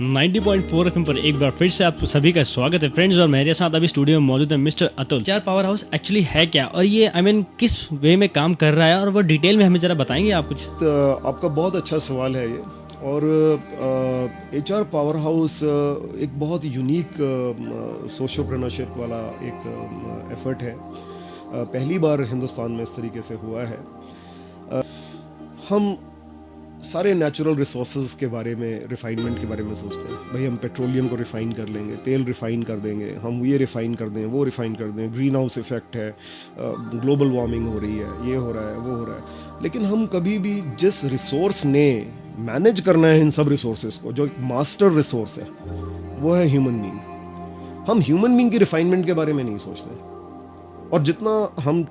90.4 FM पर एक बार फिर से आप सभी का स्वागत है फ्रेंड्स। और मेरे साथ अभी स्टूडियो में मौजूद है mister Atul. HR power house actually है क्या और ये किस वे में काम कर रहा है और वो डिटेल में हमें जरा बताएंगे आप कुछ? तो आपका बहुत अच्छा सवाल है ये। और एचआर पावर हाउस एक बहुत यूनिक सोशियोप्रेन्योरशिप वाला एक एफर्ट है। पहली बार हिंदुस्तान में इस तरीके से हुआ है। हम सारे नेचुरल रिसोर्सेज के बारे में, रिफाइनमेंट के बारे में सोचते हैं। भाई हम पेट्रोलियम को रिफ़ाइन कर लेंगे, तेल रिफ़ाइन कर देंगे, हम ये रिफ़ाइन कर दें, वो रिफ़ाइन कर दें, ग्रीन हाउस इफेक्ट है, ग्लोबल वार्मिंग हो रही है, ये हो रहा है, वो हो रहा है। लेकिन हम कभी भी जिस रिसोर्स ने मैनेज करना है इन सब रिसोर्सेज को, जो मास्टर रिसोर्स है, वो है ह्यूमन बीइंग। हम ह्यूमन बीइंग की रिफाइनमेंट के बारे में नहीं सोचते। और जितना हम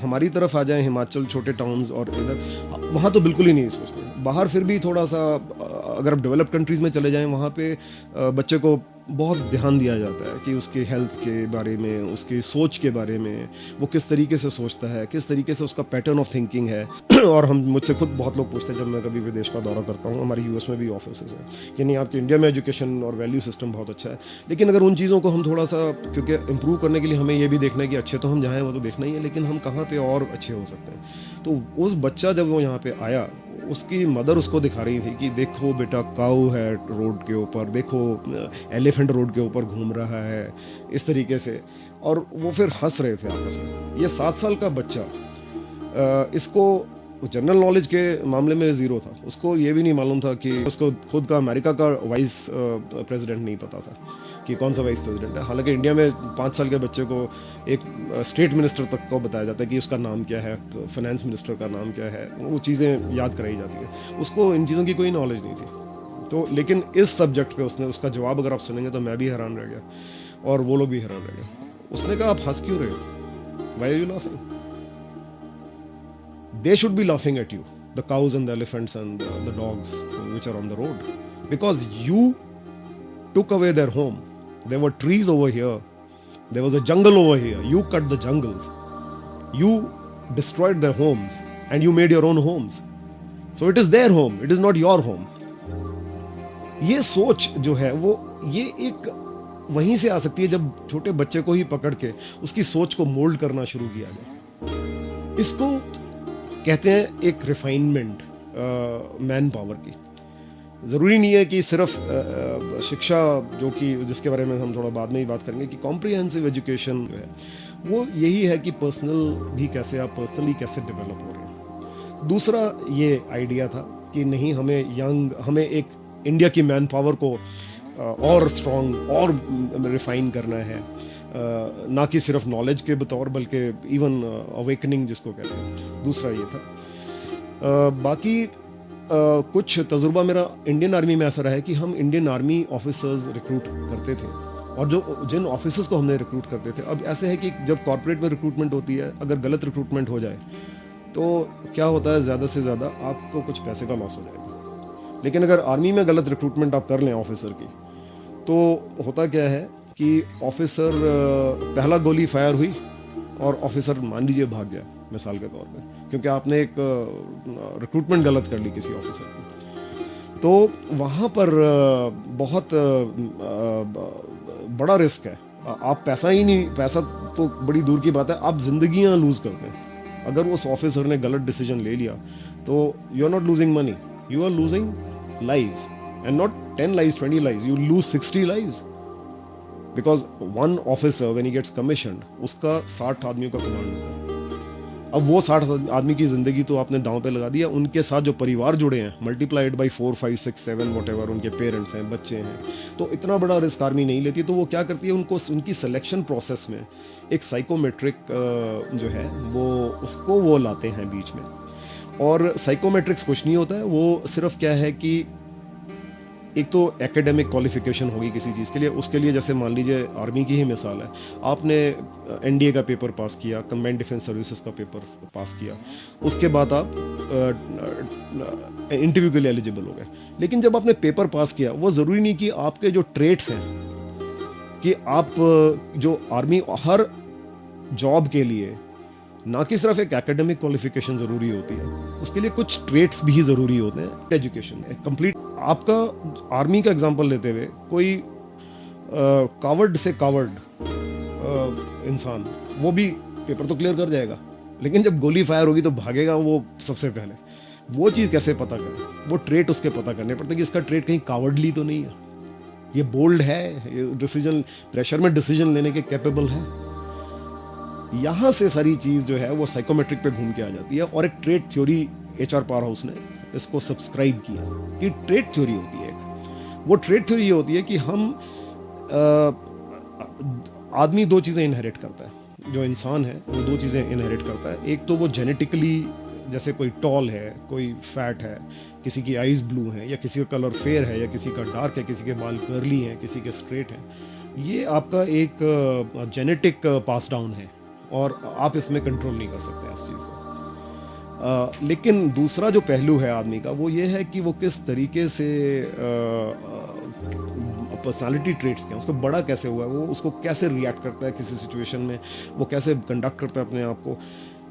हमारी तरफ आ जाए, हिमाचल, छोटे टाउन्स और इधर, वहाँ तो बिल्कुल ही नहीं सोचते। बाहर फिर भी थोड़ा सा, अगर आप डेवलप्ड कंट्रीज़ में चले जाएं, वहाँ पे बच्चे को बहुत ध्यान दिया जाता है कि उसके हेल्थ के बारे में, उसकी सोच के बारे में, वो किस तरीके से सोचता है, किस तरीके से उसका पैटर्न ऑफ थिंकिंग है। और हम मुझसे खुद बहुत लोग पूछते हैं जब मैं कभी विदेश का दौरा करता हूँ, हमारे यूएस में भी ऑफिस है कि नहीं, आपके इंडिया में एजुकेशन और वैल्यू सिस्टम बहुत अच्छा है, लेकिन अगर उन चीज़ों को हम थोड़ा सा, क्योंकि इम्प्रूव करने के लिए हमें ये भी देखना है कि अच्छे तो हम जहाँ हैं वो तो देखना ही है, लेकिन हम कहाँ पे और अच्छे हो सकते हैं। तो उस बच्चा जब वो यहाँ पे आया, उसकी मदर उसको दिखा रही थी कि देखो बेटा, काऊ है रोड के ऊपर, देखो एलिफेंट रोड के ऊपर घूम रहा है, इस तरीके से। और वो फिर हंस रहे थे आपस में। ये 7 साल का बच्चा, इसको जनरल नॉलेज के मामले में ज़ीरो था। उसको ये भी नहीं मालूम था कि उसको खुद का अमेरिका का वाइस प्रेसिडेंट नहीं पता था कि कौन सा वाइस प्रेसिडेंट है। हालांकि इंडिया में 5 साल के बच्चे को एक स्टेट मिनिस्टर तक को बताया जाता है कि उसका नाम क्या है, फाइनेंस मिनिस्टर का नाम क्या है, वो चीज़ें याद कराई जाती है। उसको इन चीज़ों की कोई नॉलेज नहीं थी। तो लेकिन इस सब्जेक्ट पे उसका जवाब अगर आप सुनेंगे तो मैं भी हैरान रह गया और वो लोग भी हैरान रह गए। उसने कहा, आप हंस क्यों रहे हो? Why are you laughing? They should be laughing at you, the cows and the elephants and the dogs which are on the road, because you took away their home. There were trees over here, there was a jungle over here, you cut the jungles, you destroyed their homes and you made your own homes. So it is their home, it is not your home. ये सोच जो है वो ये एक वहीं से आ सकती है जब छोटे बच्चे को ही पकड़ के उसकी सोच को मोल्ड करना शुरू किया जाए। इसको कहते हैं एक रिफाइनमेंट मैन पावर की। ज़रूरी नहीं है कि सिर्फ शिक्षा, जो कि जिसके बारे में हम थोड़ा बाद में ही बात करेंगे, कि कॉम्प्रिहेंसिव एजुकेशन जो है वो यही है कि पर्सनल भी कैसे, आप पर्सनली कैसे डेवलप हो रहे हैं। दूसरा ये आइडिया था कि नहीं, हमें एक इंडिया की मैन पावर को और स्ट्रॉन्ग और रिफाइन करना है, ना कि सिर्फ नॉलेज के बतौर, बल्कि इवन अवेकनिंग जिसको कहते हैं। दूसरा ये था। बाकी कुछ तजुर्बा मेरा इंडियन आर्मी में ऐसा रहा है कि हम इंडियन आर्मी ऑफिसर्स रिक्रूट करते थे, और जिन ऑफिसर्स को हमने रिक्रूट करते थे, अब ऐसे है कि जब कॉर्पोरेट में रिक्रूटमेंट होती है, अगर गलत रिक्रूटमेंट हो जाए तो क्या होता है, ज़्यादा से ज़्यादा आपको कुछ पैसे का लॉस हो जाएगा। लेकिन अगर आर्मी में गलत रिक्रूटमेंट आप कर लें ऑफिसर की, तो होता क्या है कि ऑफिसर, पहला गोली फायर हुई और ऑफिसर मान लीजिए भाग गया, मिसाल के तौर पे, क्योंकि आपने एक रिक्रूटमेंट गलत कर ली किसी ऑफिसर की। तो वहाँ पर बहुत बड़ा रिस्क है। आप पैसा तो बड़ी दूर की बात है, आप जिंदगियाँ लूज करते हैं। अगर उस ऑफिसर ने गलत डिसीजन ले लिया तो you are not losing money, you are losing lives, and not 10 lives, 20 lives, you lose 60 lives. Because one officer when he gets commissioned, उसका 60 आदमियों का कमांड होता है। अब वो 60 आदमी की जिंदगी तो आपने दांव पे लगा दिया, उनके साथ जो परिवार जुड़े हैं, मल्टीप्लाइड बाई 4, 5, 6, 7 व्हाटएवर, उनके पेरेंट्स हैं, बच्चे हैं, तो इतना बड़ा रिस्क आर्मी नहीं लेती। तो वो क्या करती है, उनको उनकी सिलेक्शन प्रोसेस में एक साइकोमेट्रिक जो है वो लाते हैं बीच में। और साइकोमेट्रिक्स कुछ नहीं होता है, वो सिर्फ क्या है कि एक तो एकेडमिक क्वालिफिकेशन होगी किसी चीज़ के लिए। उसके लिए जैसे मान लीजिए आर्मी की ही मिसाल है, आपने एनडीए का पेपर पास किया, कंबाइंड डिफेंस सर्विसेज का पेपर पास किया, उसके बाद आप इंटरव्यू के लिए एलिजिबल हो गए। लेकिन जब आपने पेपर पास किया, वो ज़रूरी नहीं कि आपके जो ट्रेट्स हैं, कि आप जो आर्मी हर जॉब के लिए ना कि सिर्फ एक एकेडमिक क्वालिफिकेशन ज़रूरी होती है, उसके लिए कुछ ट्रेट्स भी ज़रूरी होते हैं। एजुकेशन, एक कंप्लीट आपका आर्मी का एग्जांपल लेते हुए कोई कावर्ड से कावर्ड इंसान वो भी पेपर तो क्लियर कर जाएगा, लेकिन जब गोली फायर होगी तो भागेगा वो सबसे पहले। वो चीज़ कैसे पता करें? वो ट्रेट उसके पता करने पड़ते हैं कि इसका ट्रेट कहीं कावर्डली तो नहीं है, ये बोल्ड है, ये डिसीजन प्रेशर में डिसीजन लेने के कैपेबल है। यहाँ से सारी चीज़ जो है वो साइकोमेट्रिक पे घूम के आ जाती है। और एक trait theory HR power house ने इसको सब्सक्राइब किया कि ट्रेट थ्योरी होती है। वो ट्रेट थ्योरी ये होती है कि हम आदमी दो चीज़ें इनहेरिट करता है, जो इंसान है वो दो चीज़ें इनहेरिट करता है। एक तो वो जेनेटिकली, जैसे कोई टॉल है, कोई फैट है, किसी की आइज़ ब्लू है, या किसी का कलर फेयर है, या किसी का डार्क है, किसी के बाल कर्ली हैं, किसी के स्ट्रेट हैं, ये आपका एक जेनेटिक पास डाउन है और आप इसमें कंट्रोल नहीं कर सकते इस चीज़ को। लेकिन दूसरा जो पहलू है आदमी का वो ये है कि वो किस तरीके से पर्सनालिटी ट्रेट्स क्या, उसको बड़ा कैसे हुआ है, वो उसको कैसे रिएक्ट करता है किसी सिचुएशन में, वो कैसे कंडक्ट करता है अपने आप को।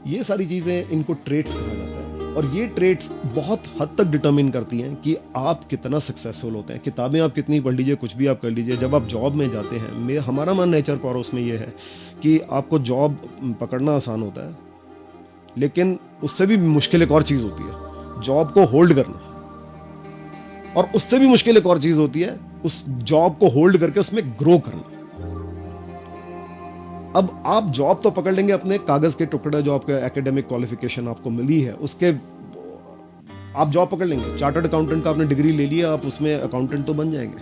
ये सारी चीज़ें, इनको ट्रेट्स कहा जाता है। और ये ट्रेट्स बहुत हद तक डिटर्मिन करती हैं कि आप कितना सक्सेसफुल होते हैं। किताबें आप कितनी पढ़ लीजिए, कुछ भी आप कर लीजिए, जब आप जॉब में जाते हैं, हमारा मानना HR पावर हाउस में ये है कि आपको जॉब पकड़ना आसान होता है, लेकिन उससे भी मुश्किल एक और चीज़ होती है, जॉब को होल्ड करना। और उससे भी मुश्किल एक और चीज़ होती है, उस जॉब को होल्ड करके उसमें ग्रो करना। अब आप जॉब तो पकड़ लेंगे, अपने कागज के टुकड़े जो आपके एकेडमिक क्वालिफिकेशन आपको मिली है उसके आप जॉब पकड़ लेंगे। चार्टर्ड अकाउंटेंट का आपने डिग्री ले लिया, आप उसमें अकाउंटेंट तो बन जाएंगे,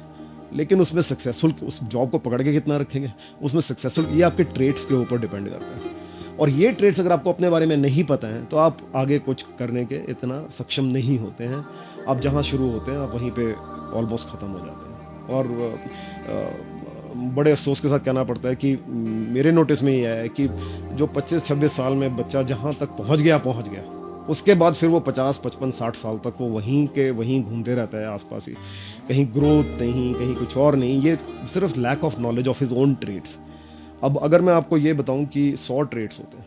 लेकिन उसमें सक्सेसफुल, उस जॉब को पकड़ के कितना रखेंगे, उसमें सक्सेसफुल, ये आपके ट्रेड्स के ऊपर डिपेंड करता है। और ये ट्रेड्स अगर आपको अपने बारे में नहीं पता है तो आप आगे कुछ करने के इतना सक्षम नहीं होते हैं। आप जहाँ शुरू होते हैं आप वहीं पे ऑलमोस्ट ख़त्म हो जाते हैं। और बड़े अफसोस के साथ कहना पड़ता है कि मेरे नोटिस में ये है कि जो 25-26 साल में बच्चा जहाँ तक पहुँच गया, उसके बाद फिर वो 50, 55, 60 साल तक वो वहीं घूमते रहता है आसपास ही, कहीं ग्रोथ नहीं, कहीं कुछ और नहीं। ये सिर्फ lack of knowledge of his own trades. अब अगर मैं आपको ये बताऊं कि 100 ट्रेड्स होते हैं,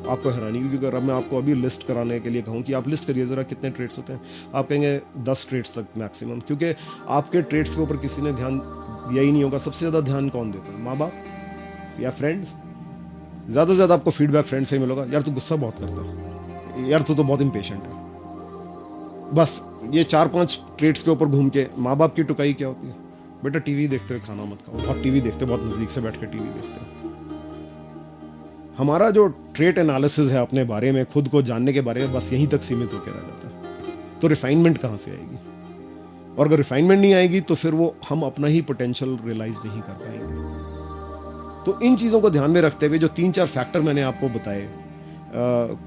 आपको हैरानी होगी। अगर मैं आपको अभी लिस्ट कराने के लिए कहूँ कि आप लिस्ट करिए ज़रा कितने ट्रेड्स होते हैं, आप कहेंगे 10 ट्रेड्स तक मैक्सिमम, क्योंकि आपके ट्रेड्स के ऊपर किसी ने ध्यान दिया ही नहीं होगा। सबसे ज़्यादा ध्यान कौन देता है, माँ बाप या फ्रेंड्स? ज़्यादा से ज़्यादा आपको फीडबैक फ्रेंड से ही मिलेगा, यार तू गुस्सा बहुत करता है, यार तू तो बहुत इम्पेशेंट है। बस ये 4-5 ट्रेड्स के ऊपर घूम के माँ बाप की टुकाई क्या होती है, बेटा टीवी देखते हुए खाना मत खाओ, बहुत टीवी देखते, बहुत नज़दीक से बैठ के टीवी देखते हो। हमारा जो ट्रेट एनालिसिस है अपने बारे में, खुद को जानने के बारे में, बस यहीं तक सीमित होकर रह जाता है। तो रिफाइनमेंट कहाँ से आएगी? और अगर रिफाइनमेंट नहीं आएगी तो फिर वो हम अपना ही पोटेंशियल रियलाइज नहीं कर पाएंगे। तो इन चीज़ों को ध्यान में रखते हुए जो 3-4 फैक्टर मैंने आपको बताए,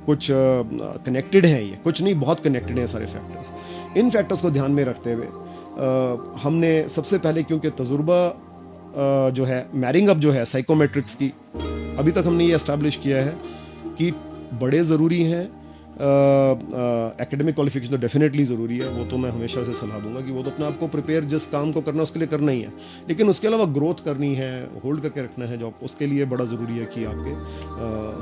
कुछ कनेक्टेड हैं, ये कुछ नहीं, बहुत कनेक्टेड हैं सारे फैक्टर्स। इन फैक्टर्स को ध्यान में रखते हुए हमने सबसे पहले, क्योंकि तजुर्बा जो है, मैरिंग अप जो है साइकोमेट्रिक्स की, अभी तक हमने ये एस्टैब्लिश किया है कि बड़े ज़रूरी हैं। एकेडमिक क्वालिफिकेशन तो डेफिनेटली ज़रूरी है, वो तो मैं हमेशा से सलाह दूंगा कि वो तो अपने आप को प्रिपेयर, जिस काम को करना उसके लिए करना ही है, लेकिन उसके अलावा ग्रोथ करनी है, होल्ड करके रखना है जॉब को, उसके लिए बड़ा ज़रूरी है कि आपके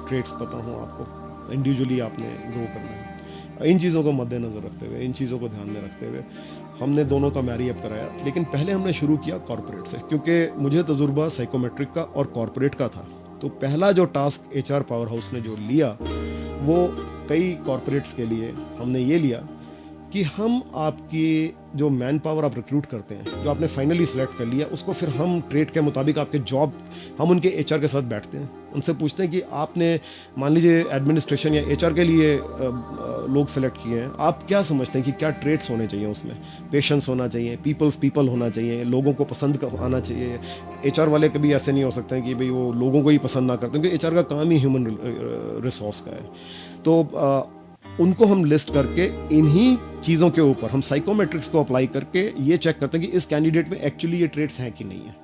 ट्रेड्स पता हों, आपको इंडिविजुअली आपने ग्रो करना है। इन चीज़ों को मद्देनज़र रखते हुए, इन चीज़ों को ध्यान में रखते हुए हमने दोनों का मैरी अप कराया। लेकिन पहले हमने शुरू किया कॉर्पोरेट से, क्योंकि मुझे तजुर्बा साइकोमेट्रिक का और कॉर्पोरेट का था। तो पहला जो टास्क HR पावर हाउस ने जो लिया, वो कई कॉर्पोरेट्स के लिए हमने ये लिया कि हम आपकी जो मैन पावर आप रिक्रूट करते हैं, जो आपने फाइनली सिलेक्ट कर लिया, उसको फिर हम ट्रेड के मुताबिक आपके जॉब, हम उनके HR के साथ बैठते हैं, उनसे पूछते हैं कि आपने मान लीजिए एडमिनिस्ट्रेशन या HR के लिए लोग सेलेक्ट किए हैं, आप क्या समझते हैं कि क्या ट्रेड्स होने चाहिए उसमें? पेशेंस होना चाहिए, पीपल होना चाहिए, लोगों को पसंद आना चाहिए। HR वाले कभी ऐसे नहीं हो सकते हैं कि भाई वो लोगों को ही पसंद ना करते, क्योंकि HR का काम ही ह्यूमन रिसोर्स का है। तो उनको हम लिस्ट करके इन्हीं चीज़ों के ऊपर हम साइकोमेट्रिक्स को अप्लाई करके ये चेक करते हैं कि इस कैंडिडेट में एक्चुअली ये ट्रेड्स हैं कि नहीं है।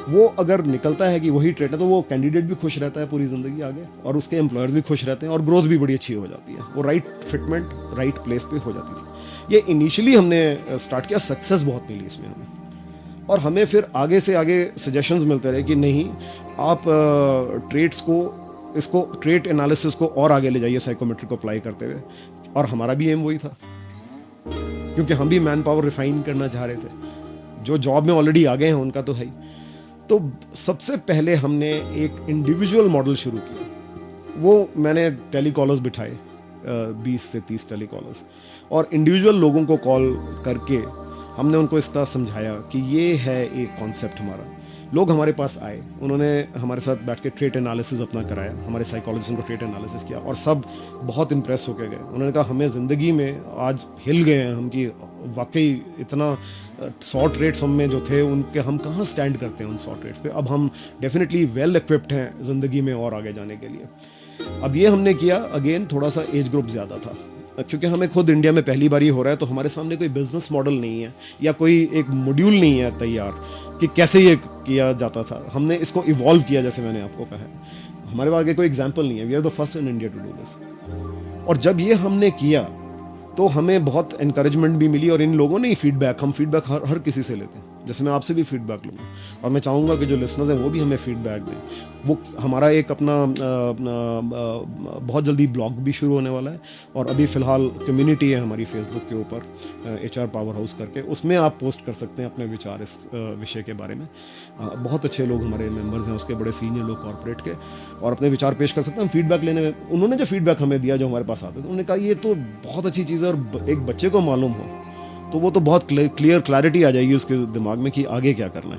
वो अगर निकलता है कि वही ट्रेड है, तो वो कैंडिडेट भी खुश रहता है पूरी ज़िंदगी आगे, और उसके एम्प्लॉयर्स भी खुश रहते हैं, और ग्रोथ भी बड़ी अच्छी हो जाती है। वो राइट फिटमेंट राइट प्लेस पे हो जाती थी। ये इनिशियली हमने स्टार्ट किया, सक्सेस बहुत मिली इसमें हमें, और हमें फिर आगे से आगे सजेशंस मिलते रहे कि नहीं, आप ट्रेड्स को, इसको ट्रेड एनालिसिस को और आगे ले जाइए साइकोमेट्रिक को अप्लाई करते हुए। और हमारा भी एम वही था। क्योंकि हम भी मैन पावर रिफाइन करना चाह रहे थे। जो जॉब में ऑलरेडी आ गए हैं उनका तो है ही। तो सबसे पहले हमने एक इंडिविजुअल मॉडल शुरू किया। वो मैंने टेलीकॉलर्स बिठाए, 20 से 30 टेलीकॉलर्स, और इंडिविजुअल लोगों को कॉल करके हमने उनको इस तरह समझाया कि ये है एक कॉन्सेप्ट हमारा। लोग हमारे पास आए, उन्होंने हमारे साथ बैठ के ट्रेट एनालिसिस अपना कराया, हमारे साइकोलॉजिस्ट ने ट्रेट एनालिसिस किया और सब बहुत इम्प्रेस होकर गए। उन्होंने कहा हमें ज़िंदगी में आज हिल गए हैं हम कि वाकई इतना 100 ट्रेट्स हम में जो थे उनके हम कहाँ स्टैंड करते हैं उन 100 ट्रेट्स पे। अब हम डेफिनेटली वेल इक्विप्ड हैं ज़िंदगी में और आगे जाने के लिए। अब ये हमने किया, अगेन थोड़ा सा एज ग्रुप ज़्यादा था, क्योंकि हमें खुद इंडिया में पहली बार ही हो रहा है, तो हमारे सामने कोई बिजनेस मॉडल नहीं है या कोई एक मॉड्यूल नहीं है तैयार कि कैसे ये किया जाता था। हमने इसको इवॉल्व किया, जैसे मैंने आपको कहा है। हमारे पास आगे कोई एग्जाम्पल नहीं है, we are the first in India to do this. और जब ये हमने किया तो हमें बहुत एनकरेजमेंट भी मिली, और इन लोगों ने ही फीडबैक, हम फीडबैक हर किसी से लेते हैं, जैसे मैं आपसे भी फीडबैक लूँगा, और मैं चाहूँगा कि जो लिसनर्स हैं वो भी हमें फीडबैक दें। वो हमारा एक अपना बहुत जल्दी ब्लॉग भी शुरू होने वाला है, और अभी फ़िलहाल कम्युनिटी है हमारी फेसबुक के ऊपर HR पावर हाउस करके, उसमें आप पोस्ट कर सकते हैं अपने विचार इस विषय के बारे में। बहुत अच्छे लोग हमारे मेंबर्स हैं उसके, बड़े सीनियर लोग कॉर्पोरेट के, और अपने विचार पेश कर सकते हैं। हम फीडबैक लेने में, उन्होंने जो फीडबैक हमें दिया, जो हमारे पास आते थे, उन्होंने कहा ये तो बहुत अच्छी चीज़ है, और एक बच्चे को मालूम हो तो वो तो बहुत क्लियर क्लैरिटी आ जाएगी उसके दिमाग में कि आगे क्या करना है।